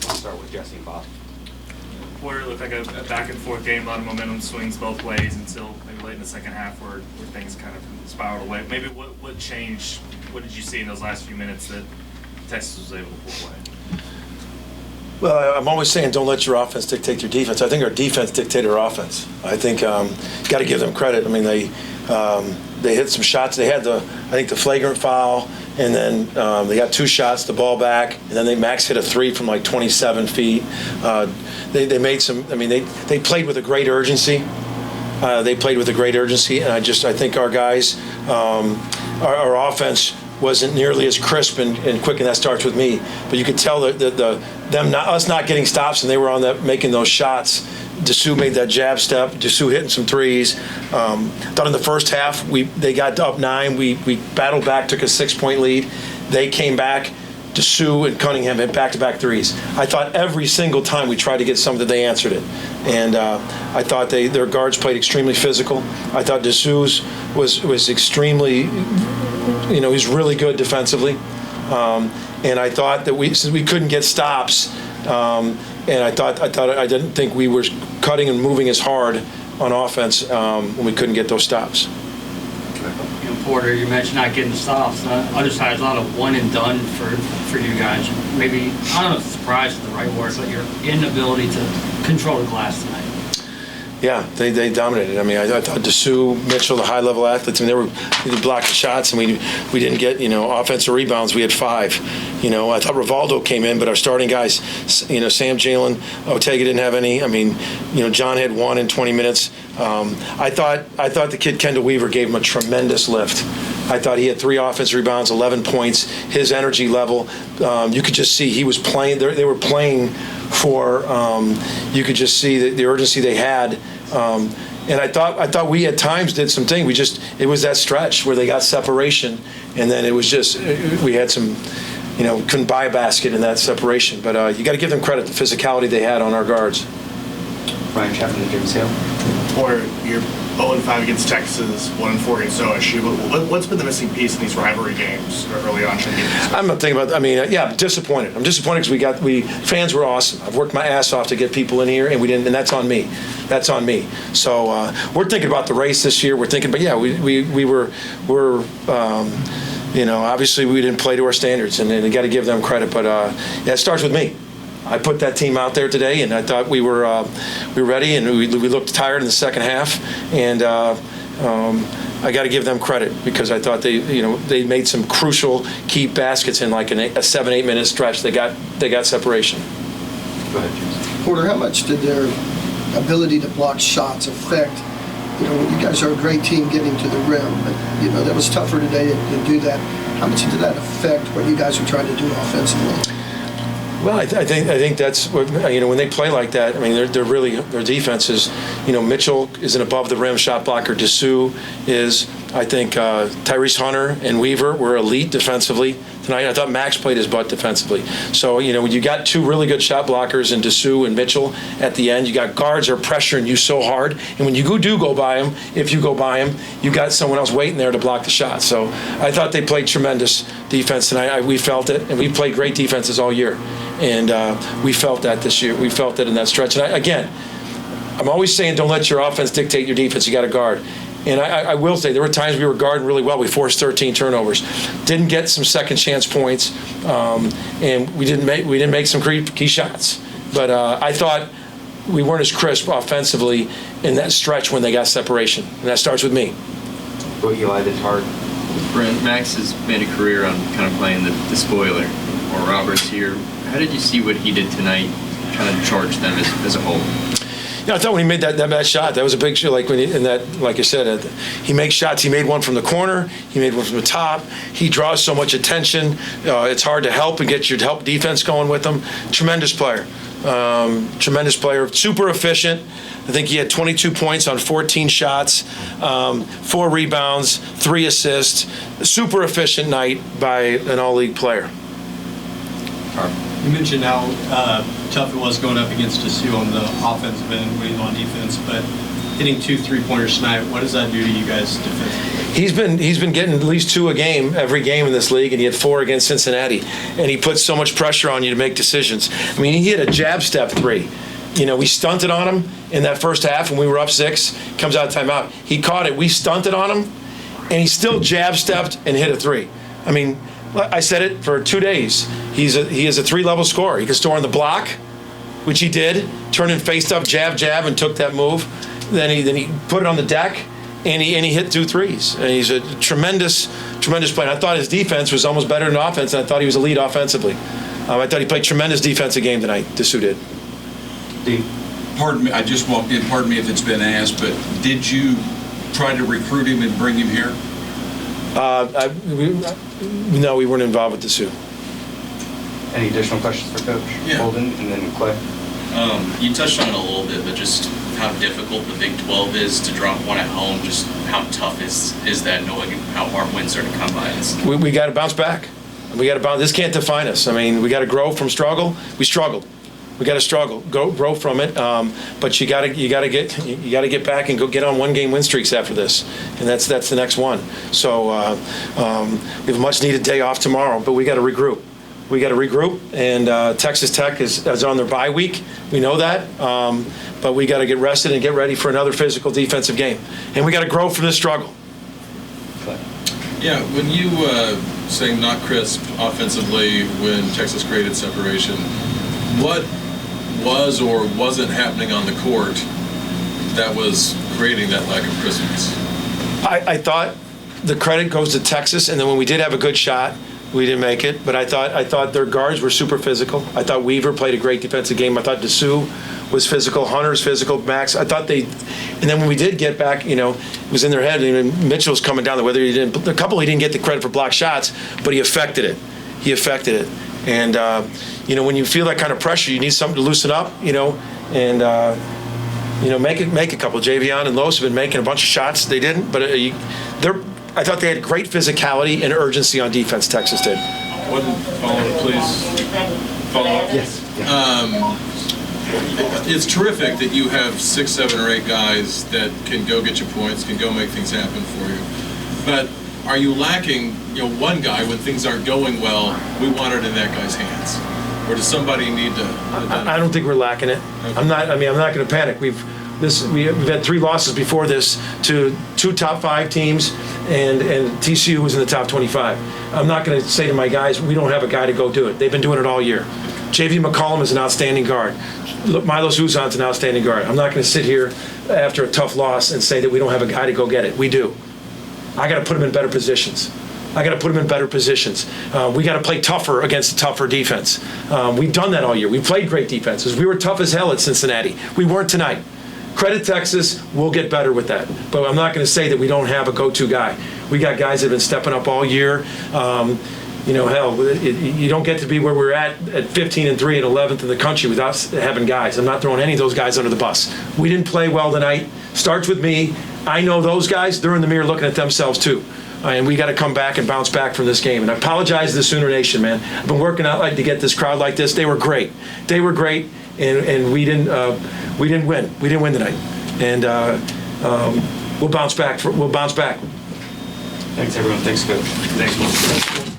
I'll start with Jesse and Bob. Porter looked like a back-and-forth game, a lot of momentum swings both ways until maybe late in the second half where things kind of spiraled away. Maybe what changed? What did you see in those last few minutes that Texas was able to pull away? Well, I'm always saying don't let your offense dictate your defense. I think our defense dictated our offense. I think you got to give them credit. I mean, they hit some shots. They had I think the flagrant foul, and then they got 2 shots, the ball back, and then Max hit a 3 from like 27 feet. They made some. I mean, they played with a great urgency. And I think our guys, our offense wasn't nearly as crisp and quick, and that starts with me. But you could tell us not getting stops, and they were on that making those shots. Dessou made that jab step. Dessou hitting some threes. Thought in the first half they got up 9. We battled back, took a 6-point lead. They came back. Dessou and Cunningham hit back-to-back threes. I thought every single time we tried to get something, they answered it. And I thought their guards played extremely physical. I thought Dessou's was extremely, he's really good defensively. And I thought that since we couldn't get stops, and I didn't think we were cutting and moving as hard on offense when we couldn't get those stops. Porter, you mentioned not getting stops. Other side, there's a lot of one and done for you guys. Maybe, I don't know if surprise is the right word, but your inability to control the glass tonight. Yeah, they dominated. I mean, I thought Dessou, Mitchell, the high-level athletes, and they were blocking shots, and we didn't get, offensive rebounds. We had 5. I thought Rivaldo came in, but our starting guys, Sam Jalen, Ortega didn't have any. I mean, John had 1 in 20 minutes. I thought the kid Kendall Weaver gave him a tremendous lift. I thought he had 3 offensive rebounds, 11 points. His energy level, you could just see he was playing. They were playing for. You could just see the urgency they had. And I thought we at times did some things. It was that stretch where they got separation, and then it was just we had some. Couldn't buy a basket in that separation. But you got to give them credit, the physicality they had on our guards. Ryan Chapman and Jim Sale. Or you're 0-5 against Texas, 1-4 against OSU. What's been the missing piece in these rivalry games early on? I'm not thinking about. I'm disappointed. I'm disappointed because fans were awesome. I've worked my ass off to get people in here, and we didn't. And that's on me. That's on me. So we're thinking about the race this year. We're thinking, but yeah, we're. Obviously we didn't play to our standards, and you got to give them credit. But it starts with me. I put that team out there today, and I thought we were ready, and we looked tired in the second half, and I got to give them credit because I thought they made some crucial key baskets in like a 7-8 minute stretch. They got separation. Go ahead, James. Porter, how much did their ability to block shots affect? You guys are a great team getting to the rim, but that was tougher today to do that. How much did that affect what you guys are trying to do offensively? Well, I think that's what, when they play like that. I mean, they're really, their defense is, Mitchell is an above the rim shot blocker. Dessou is, I think, Tyrese Hunter and Weaver were elite defensively tonight. I thought Max played his butt defensively. So, when you got 2 really good shot blockers in Dessou and Mitchell at the end, you got guards are pressuring you so hard. And when you do go by them, if you go by them, you got someone else waiting there to block the shot. So I thought they played tremendous defense tonight. We felt it, and we played great defenses all year. And we felt that this year. We felt it in that stretch. And I'm always saying don't let your offense dictate your defense. You got to guard. And I will say there were times we were guarding really well. We forced 13 turnovers, didn't get some second chance points, and we didn't make some key shots. But I thought we weren't as crisp offensively in that stretch when they got separation, and that starts with me. Go Eli, that's hard. Brent, Max has made a career on kind of playing the spoiler, or Roberts here. How did you see what he did tonight, kind of charge them as a whole? Yeah, I thought when he made that shot, that was a big shot. Like like I said, he makes shots. He made one from the corner. He made one from the top. He draws so much attention. It's hard to help and get your help defense going with him. Tremendous player. Super efficient. I think he had 22 points on 14 shots, 4 rebounds, 3 assists. Super efficient night by an all-league player. You mentioned how tough it was going up against Dessou on the offensive end, winning on defense, but hitting 2 3-pointers tonight. What does that do to you guys defensively? He's been getting at least 2 a game every game in this league, and he had 4 against Cincinnati. And he puts so much pressure on you to make decisions. I mean, he hit a jab step 3. We stunted on him in that first half when we were up 6. Comes out of timeout. He caught it. We stunted on him, and he still jab stepped and hit a 3. I mean, I said it for 2 days. He is a 3-level scorer. He can score on the block, which he did. Turned and faced up, jab, and took that move. Then he put it on the deck. And he hit 2 threes. And he's a tremendous player. I thought his defense was almost better than offense, and I thought he was a lead offensively. I thought he played tremendous defensive game tonight. Dessou did. Dean. Pardon me, I just walked in. Pardon me if it's been asked, but did you try to recruit him and bring him here? No, we weren't involved with Dessou. Any additional questions for Coach? Yeah. Holden and then Clay. You touched on it a little bit, but just how difficult the Big 12 is to drop one at home. Just how tough is that, knowing how hard wins are to come by? We got to bounce back. We got to bounce. This can't define us. I mean, we got to grow from struggle. We struggled. We got to struggle, grow from it. But you got to get back and go get on 1-game win streaks after this, and that's the next one. So we have a much needed day off tomorrow, but we got to regroup. And Texas Tech is on their bye week. We know that, but we got to get rested and get ready for another physical defensive game. And we got to grow from this struggle. Yeah, when you saying not crisp offensively when Texas created separation, what was or wasn't happening on the court that was creating that lack of crispness? I thought the credit goes to Texas, and then when we did have a good shot, we didn't make it. But I thought their guards were super physical. I thought Weaver played a great defensive game. I thought Dessou was physical. Hunter's physical. Max. I thought they. And then when we did get back, it was in their head. Mitchell's coming down. Whether he didn't, a couple he didn't get the credit for blocked shots, but he affected it. And when you feel that kind of pressure, you need something to loosen up. And make a couple. Javion and Los have been making a bunch of shots. They didn't, but I thought they had great physicality and urgency on defense. Texas did. One follow-up, please. Follow-up. Yes. It's terrific that you have 6, 7, or 8 guys that can go get you points, can go make things happen for you. But are you lacking, one guy when things aren't going well? We want it in that guy's hands, or does somebody need to? I don't think we're lacking it. Okay. I'm not going to panic. We've had 3 losses before this to 2 top 5 teams, and TCU was in the top 25. I'm not going to say to my guys, we don't have a guy to go do it. They've been doing it all year. J.V. McCollum is an outstanding guard. Milos Uzan's an outstanding guard. I'm not going to sit here after a tough loss and say that we don't have a guy to go get it. We do. I got to put them in better positions. We got to play tougher against a tougher defense. We've done that all year. We played great defenses. We were tough as hell at Cincinnati. We weren't tonight. Credit Texas, we'll get better with that. But I'm not going to say that we don't have a go-to guy. We got guys that have been stepping up all year. You don't get to be where we're at 15-3 and 11th in the country without having guys. I'm not throwing any of those guys under the bus. We didn't play well tonight. Starts with me. I know those guys. They're in the mirror looking at themselves too. And we got to come back and bounce back from this game. And I apologize to the Sooner Nation, man. I've been working out to get this crowd like this. They were great. And we didn't win. We didn't win tonight. And we'll bounce back. We'll bounce back. Thanks, everyone. Thanks, Coach. Thanks.